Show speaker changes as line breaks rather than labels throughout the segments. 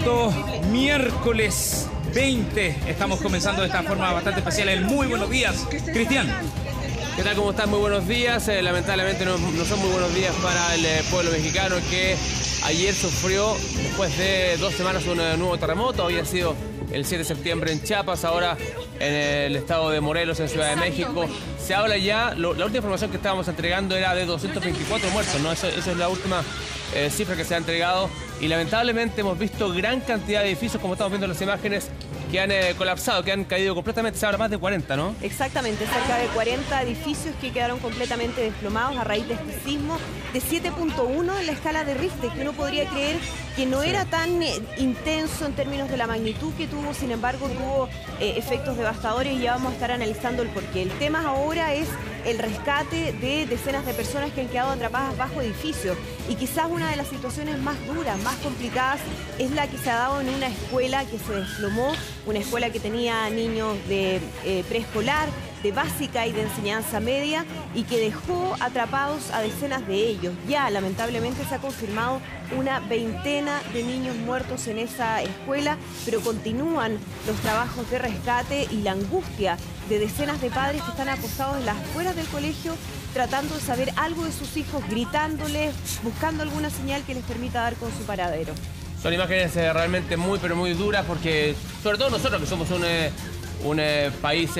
minutos, miércoles 20. Estamos comenzando de esta forma bastante especial. El muy buenos días, Cristian.
¿Qué tal? ¿Cómo están? Muy buenos días. Lamentablemente no son muy buenos días para el pueblo mexicano, que ayer sufrió, después de 2 semanas, un nuevo terremoto. Había sido el 7 de septiembre en Chiapas, ahora en el estado de Morelos, en Ciudad de México. Se habla ya, la última información que estábamos entregando era de 224 muertos, ¿no? Esa es la última cifra que se ha entregado. Y lamentablemente hemos visto gran cantidad de edificios, como estamos viendo en las imágenes, que han colapsado, que han caído completamente. Se habla más de 40, ¿no?
Exactamente, cerca de 40 edificios que quedaron completamente desplomados a raíz de este sismo de 7.1 en la escala de Richter, que uno podría creer que no era tan intenso en términos de la magnitud que tuvo. Sin embargo, tuvo efectos devastadores, y ya vamos a estar analizando el porqué. El tema ahora es el rescate de decenas de personas que han quedado atrapadas bajo edificios, y quizás una de las situaciones más duras, más complicadas, es la que se ha dado en una escuela que se desplomó, una escuela que tenía niños de preescolar, de básica y de enseñanza media, y que dejó atrapados a decenas de ellos. Ya lamentablemente se ha confirmado una veintena de niños muertos en esa escuela, pero continúan los trabajos de rescate y la angustia de decenas de padres que están apostados en las afueras del colegio, tratando de saber algo de sus hijos, gritándoles, buscando alguna señal que les permita dar con su paradero.
Son imágenes realmente muy, pero muy duras, porque sobre todo nosotros, que somos un país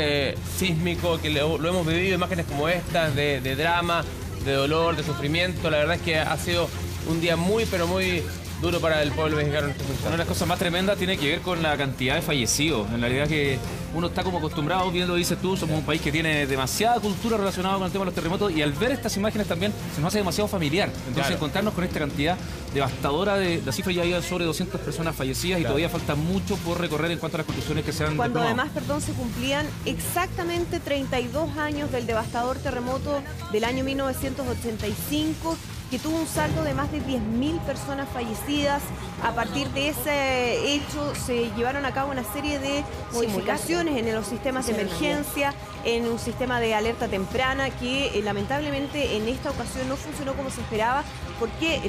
sísmico, que lo hemos vivido, imágenes como estas de drama, de dolor, de sufrimiento. La verdad es que ha sido un día muy, pero muy duro para el pueblo mexicano.
Una de las cosas más tremendas tiene que ver con la cantidad de fallecidos. En realidad que uno está como acostumbrado, bien lo dices tú, somos un país que tiene demasiada cultura relacionada con el tema de los terremotos, y al ver estas imágenes también se nos hace demasiado familiar. Entonces, claro, encontrarnos con esta cantidad devastadora de la cifra, ya hay sobre 200 personas fallecidas, claro, y todavía falta mucho por recorrer en cuanto a las construcciones que se han
Cuando
desplomado.
además, perdón, se cumplían exactamente 32 años del devastador terremoto del año 1985, que tuvo un saldo de más de 10.000 personas fallecidas. A partir de ese hecho se llevaron a cabo una serie de modificaciones en los sistemas de emergencia, en un sistema de alerta temprana que lamentablemente en esta ocasión no funcionó como se esperaba, porque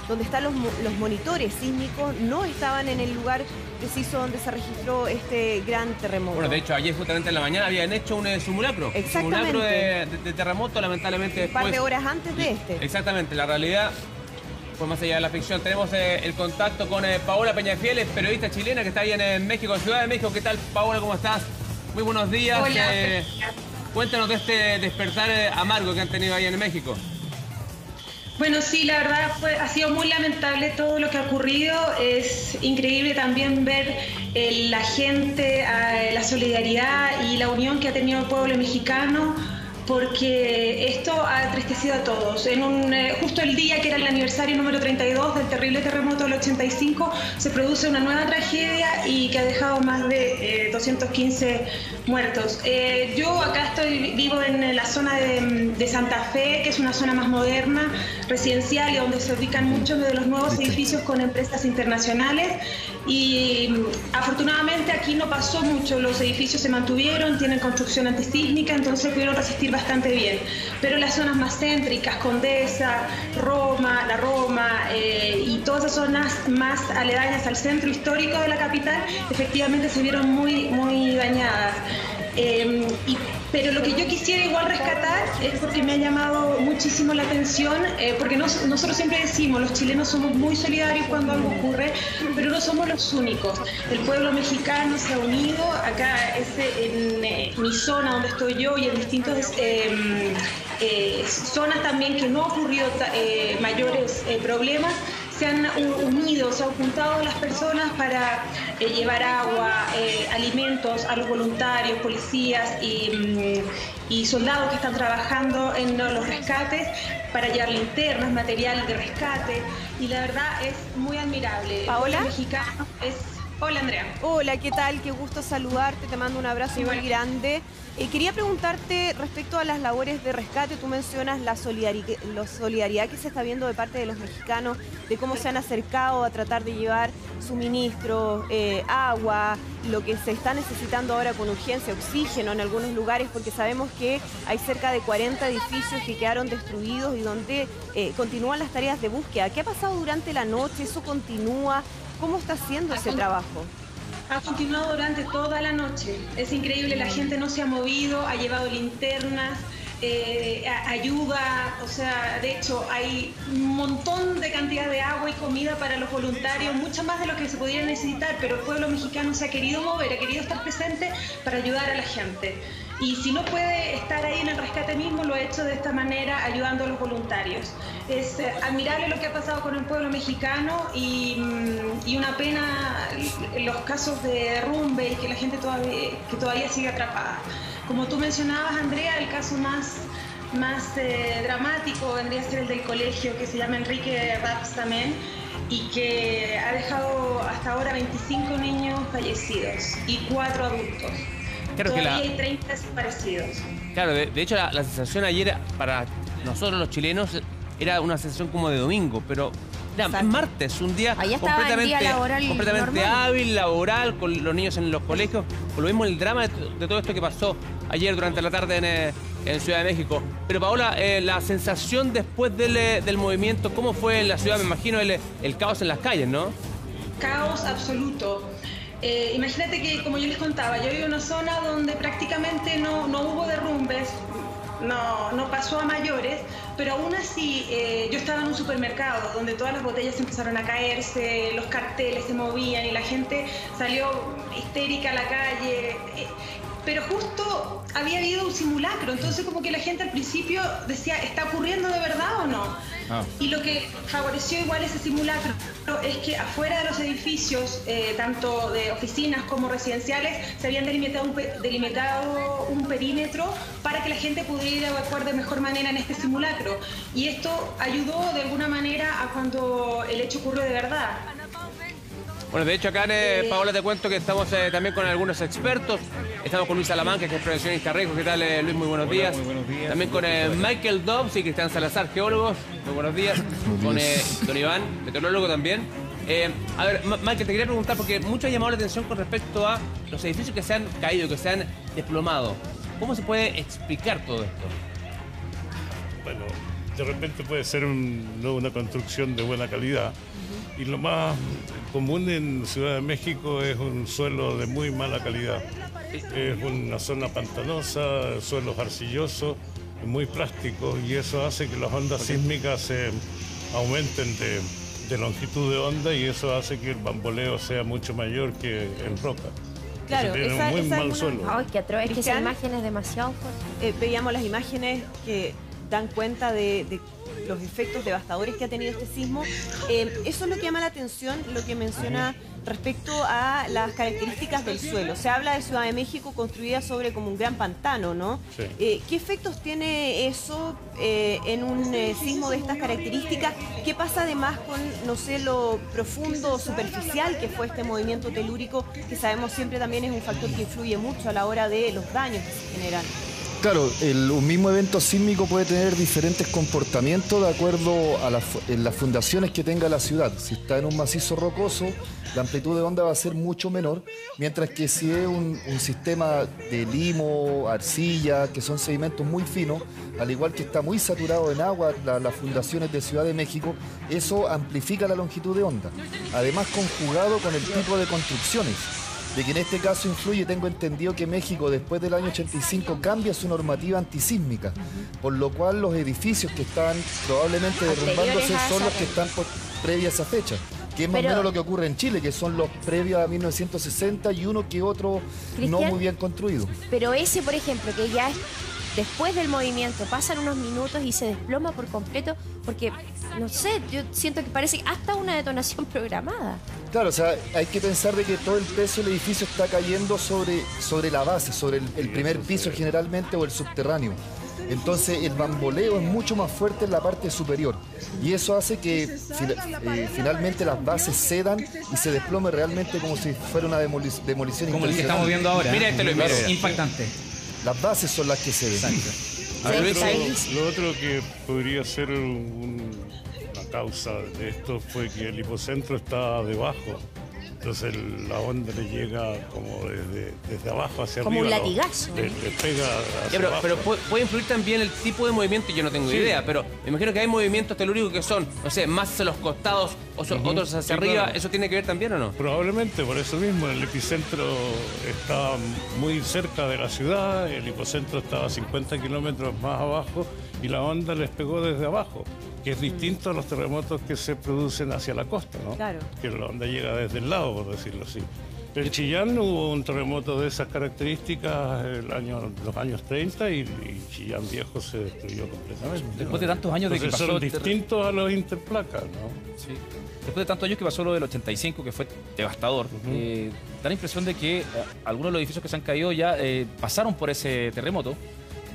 donde están los monitores sísmicos no estaban en el lugar preciso donde se registró este gran terremoto.
Bueno, de hecho, ayer justamente en la mañana habían hecho un simulacro.
Exactamente.
Simulacro de terremoto, lamentablemente después.
Un par de horas antes de este.
Exactamente, la realidad fue más allá de la ficción. Tenemos el contacto con Paola Peñafiel, periodista chilena que está ahí en México, en Ciudad de México. ¿Qué tal, Paola? ¿Cómo estás? Muy buenos días.
Hola.
Cuéntanos de este despertar amargo que han tenido ahí en México.
Bueno, sí, la verdad ha sido muy lamentable todo lo que ha ocurrido. Es increíble también ver la gente, la solidaridad y la unión que ha tenido el pueblo mexicano, porque esto ha entristecido a todos. Justo el día que era el aniversario número 32 del terrible terremoto del 85, se produce una nueva tragedia y que ha dejado más de 215 muertos. Yo acá vivo en la zona de Santa Fe, que es una zona más moderna, residencial, y donde se ubican muchos de los nuevos edificios con empresas internacionales. Y afortunadamente aquí no pasó mucho, los edificios se mantuvieron, tienen construcción antisísmica, entonces pudieron resistir bastante bien. Pero las zonas más céntricas, Condesa, La Roma y todas esas zonas más aledañas al centro histórico de la capital, efectivamente se vieron muy, muy dañadas. Pero lo que yo quisiera igual rescatar es porque me ha llamado muchísimo la atención, porque nosotros siempre decimos, los chilenos somos muy solidarios cuando algo ocurre, pero no somos los únicos. El pueblo mexicano se ha unido, acá en mi zona donde estoy yo y en distintas zonas también que no ha ocurrido mayores problemas. Se han unido, se han juntado las personas para llevar agua, alimentos a los voluntarios, policías y soldados que están trabajando en los rescates, para llevar linternas, material de rescate, y la verdad es muy admirable.
¿Paola?
El mexicano es... Hola, Andrea.
Hola, ¿qué tal? Qué gusto saludarte, te mando un abrazo muy grande. Quería preguntarte respecto a las labores de rescate. Tú mencionas la solidaridad que se está viendo de parte de los mexicanos, de cómo se han acercado a tratar de llevar suministros, agua, lo que se está necesitando ahora con urgencia, oxígeno en algunos lugares, porque sabemos que hay cerca de 40 edificios que quedaron destruidos y donde continúan las tareas de búsqueda. ¿Qué ha pasado durante la noche? ¿Eso continúa? ¿Cómo está haciendo ese trabajo?
Ha continuado durante toda la noche. Es increíble, la gente no se ha movido, ha llevado linternas, ayuda, o sea, de hecho hay un montón de cantidad de agua y comida para los voluntarios, mucho más de lo que se podría necesitar, pero el pueblo mexicano se ha querido mover, ha querido estar presente para ayudar a la gente. Y si no puede estar ahí en el rescate mismo, lo ha hecho de esta manera, ayudando a los voluntarios. Es admirable lo que ha pasado con el pueblo mexicano y una pena los casos de derrumbe y que la gente todavía sigue atrapada. Como tú mencionabas, Andrea, el caso más dramático vendría a ser el del colegio, que se llama Enrique Rapstamen, y que ha dejado hasta ahora 25 niños fallecidos y 4 adultos.
Claro
Todavía hay 30 desaparecidos.
Claro, de hecho la sensación ayer para nosotros los chilenos era una sensación como de domingo, pero era martes, un día completamente hábil, laboral, con los niños en los colegios. Por lo mismo el drama de todo esto que pasó ayer durante la tarde en Ciudad de México. Pero Paola, la sensación después del movimiento, ¿cómo fue en la ciudad? Me imagino el caos en las calles, ¿no?
Caos absoluto. Imagínate que, como yo les contaba, yo vivo en una zona donde prácticamente no hubo derrumbes, no pasó a mayores, pero aún así yo estaba en un supermercado donde todas las botellas empezaron a caerse, los carteles se movían y la gente salió histérica a la calle. Pero justo había habido un simulacro, entonces como que la gente al principio decía, ¿está ocurriendo de verdad o no? Y lo que favoreció igual ese simulacro es que afuera de los edificios, tanto de oficinas como residenciales, se habían delimitado un perímetro para que la gente pudiera evacuar de mejor manera en este simulacro. Y esto ayudó de alguna manera a cuando el hecho ocurrió de verdad.
Bueno, de hecho acá, Paola, te cuento que estamos también con algunos expertos. Estamos con Luis Salamanca, que es prevencionista riesgo. ¿Qué tal, Luis? Muy buenos días.
Muy buenos días.
También con Michael Dobbs y Cristian Salazar, geólogos. Muy buenos días. Con don Iván, meteorólogo también. A ver, Michael, te quería preguntar, porque mucho ha llamado la atención con respecto a los edificios que se han caído, que se han desplomado. ¿Cómo se puede explicar todo esto?
Bueno, de repente puede ser no una construcción de buena calidad. Y lo más común en Ciudad de México es un suelo de muy mala calidad. Es una zona pantanosa, suelos arcillosos, muy plásticos, y eso hace que las ondas sísmicas se aumenten de longitud de onda, y eso hace que el bamboleo sea mucho mayor que en roca.
Claro,
tiene un muy mal suelo.
Ay, qué atroz, es que esa imagen es demasiado fuerte.
Veíamos las imágenes que dan cuenta de los efectos devastadores que ha tenido este sismo. Eso es lo que llama la atención, lo que menciona respecto a las características del suelo. Se habla de Ciudad de México construida sobre como un gran pantano, ¿no?
Sí.
¿Qué efectos tiene eso en un sismo de estas características? ¿Qué pasa además con, no sé, lo profundo o superficial que fue este movimiento telúrico, que sabemos siempre también es un factor que influye mucho a la hora de los daños que se generan?
Claro, un mismo evento sísmico puede tener diferentes comportamientos de acuerdo a las fundaciones que tenga la ciudad. Si está en un macizo rocoso, la amplitud de onda va a ser mucho menor, mientras que si es un sistema de limo, arcilla, que son sedimentos muy finos, al igual que está muy saturado en agua, las fundaciones de Ciudad de México, eso amplifica la longitud de onda. Además, conjugado con el tipo de construcciones, de que en este caso influye, tengo entendido que México después del año 85 cambia su normativa antisísmica, por lo cual los edificios que están probablemente derrumbándose son los que están previa a esa fecha, que es más o menos lo que ocurre en Chile, que son los previos a 1960 y uno que otro no muy bien construido.
Pero ese, por ejemplo, que ya es después del movimiento, pasan unos minutos y se desploma por completo, porque, no sé, yo siento que parece hasta una detonación programada.
Claro, o sea, hay que pensar de que todo el peso del edificio está cayendo sobre la base, sobre el primer piso generalmente, o el subterráneo. Entonces el bamboleo es mucho más fuerte en la parte superior, y eso hace que finalmente las bases cedan y se desplome realmente como si fuera una demolición
como el que estamos viendo ahora.
Mira este,
claro. Impactante.
Las bases son las que ceden.
Lo otro que podría ser una causa de esto fue que el hipocentro está debajo Entonces la onda le llega como desde abajo hacia
Como
arriba.
un latigazo.
Le pega hacia
Ya,
abajo.
pero puede influir también el tipo de movimiento, yo no tengo idea, pero me imagino que hay movimientos telúricos que son, no sé, más hacia los costados, otros hacia
Sí,
arriba.
claro.
¿Eso tiene que ver también o no?
Probablemente, por eso mismo, el epicentro está muy cerca de la ciudad, el hipocentro estaba a 50 kilómetros más abajo y la onda les pegó desde abajo, que es distinto a los terremotos que se producen hacia la costa, ¿no?
Claro.
Que la onda llega desde el lado, por decirlo así. En Chillán hubo un terremoto de esas características los años 30 y Chillán Viejo se destruyó completamente.
Después de tantos años de que
Entonces
pasó...
son distintos a los interplacas, ¿no?
Sí. Después de tantos años que pasó lo del 85, que fue devastador, da la impresión de que algunos de los edificios que se han caído ya pasaron por ese terremoto,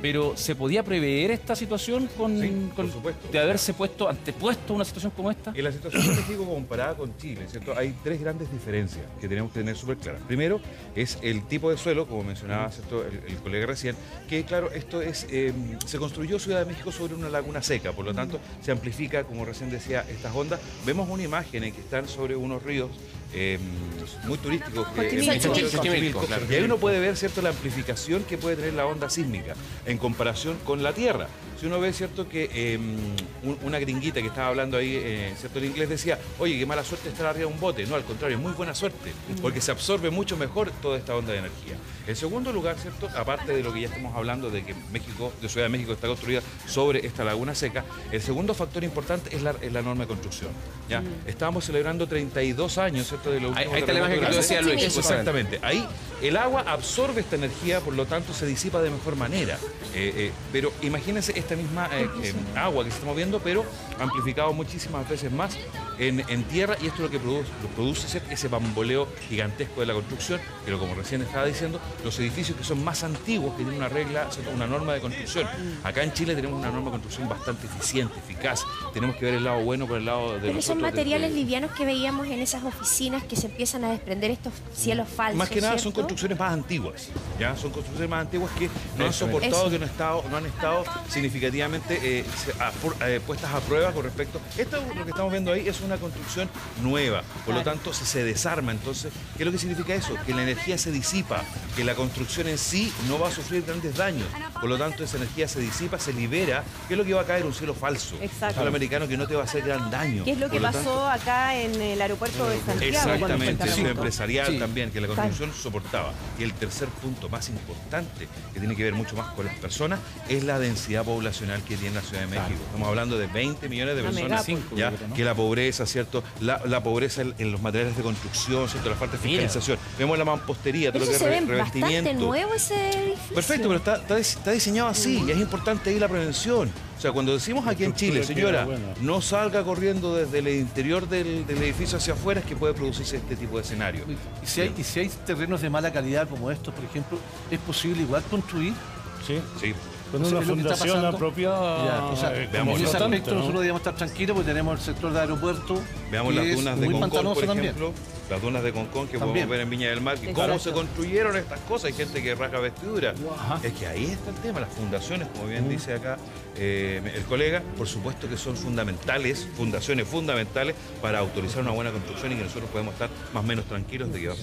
pero ¿se podía prever esta situación
Sí, por supuesto.
de haberse antepuesto una situación como esta?
En la situación de México comparada con Chile, ¿cierto? Hay tres grandes diferencias que tenemos que tener súper claras. Primero es el tipo de suelo, como mencionaba, ¿cierto? El colega recién, que claro, esto es se construyó Ciudad de México sobre una laguna seca, por lo tanto se amplifica, como recién decía, estas ondas. Vemos una imagen en que están sobre unos ríos muy turísticos.
Xochimilco, claro.
Y ahí uno puede ver, ¿cierto?, la amplificación que puede tener la onda sísmica en comparación con la Tierra. Si uno ve, ¿cierto?, que una gringuita que estaba hablando ahí, ¿cierto?, el inglés decía, oye, qué mala suerte estar arriba de un bote. No, al contrario, es muy buena suerte, porque se absorbe mucho mejor toda esta onda de energía. En segundo lugar, ¿cierto?, aparte de lo que ya estamos hablando de que Ciudad de México está construida sobre esta laguna seca, el segundo factor importante es la enorme construcción. ¿Ya? Estábamos celebrando 32 años, ¿cierto?, de lo último
Ahí está la imagen que tú decías, Luis.
Exactamente. Ahí el agua absorbe esta energía, por lo tanto se disipa de mejor manera. Pero imagínense esta misma agua que se está moviendo, pero amplificado muchísimas veces más en tierra, y esto es lo que produce ¿cierto?, ese bamboleo gigantesco de la construcción, pero como recién estaba diciendo, los edificios que son más antiguos, que tienen una regla, ¿cierto?, una norma de construcción. Acá en Chile tenemos una norma de construcción bastante eficiente, eficaz. Tenemos que ver el lado bueno por el lado de
Pero son
nosotros,
materiales livianos que veíamos en esas oficinas que se empiezan a desprender estos cielos falsos.
Más que nada son
¿cierto?
construcciones más antiguas, ¿ya? Son construcciones más antiguas que no han
Eso.
soportado, que no han estado significativamente puestas a prueba con respecto... Esto, lo que estamos viendo ahí, es una construcción nueva, por lo tanto se desarma. Entonces, ¿qué es lo que significa eso? Que la energía se disipa, que la construcción en sí no va a sufrir grandes daños, por lo tanto esa energía se disipa, se libera. ¿Qué es lo que va a caer? Un cielo falso,
Exacto.
un cielo americano que no te va a hacer gran daño.
¿Qué es lo que
Por
pasó
tanto,
acá en el aeropuerto de Santiago? cuando fue el
exactamente, el
terremoto?
empresarial también, que la construcción soportaba. Y el tercer punto más importante, que tiene que ver mucho más con las personas, es la densidad poblacional que tiene la Ciudad de México. Estamos hablando de 20 millones de
Una
personas,
megópoli.
ya, que la pobreza, ¿cierto? La pobreza en los materiales de construcción, ¿cierto? La falta de fiscalización. Vemos la mampostería, todo
Eso
lo que
se
es
ve bastante
revestimiento.
nuevo ese edificio.
Perfecto, pero está diseñado así y es importante ahí la prevención. O sea, cuando decimos aquí en Chile,
estructura
señora,
queda buena.
no salga corriendo desde el interior del edificio hacia afuera, es que puede producirse este tipo de escenario.
Y si hay terrenos de mala calidad como estos, por ejemplo, ¿es posible igual construir?
Sí.
Sí.
Con
O sea,
una
es lo que está
fundación
pasando.
apropiada.
Ya, o sea,
veamos
en ese
los
aspecto
datos, ¿no?
nosotros debemos estar tranquilos porque tenemos el sector de aeropuerto.
Veamos
que
las
es
dunas de
muy
Concón,
pantanoso
por
también.
ejemplo. Las dunas de Concón que
También.
podemos ver en Viña del Mar. Que cómo
Exacto.
se construyeron estas cosas. Hay gente que rasga vestidura. Es que ahí está el tema. Las fundaciones, como bien dice acá el colega, por supuesto que son fundamentales, fundaciones fundamentales para autorizar una buena construcción y que nosotros podemos estar más o menos tranquilos de que va a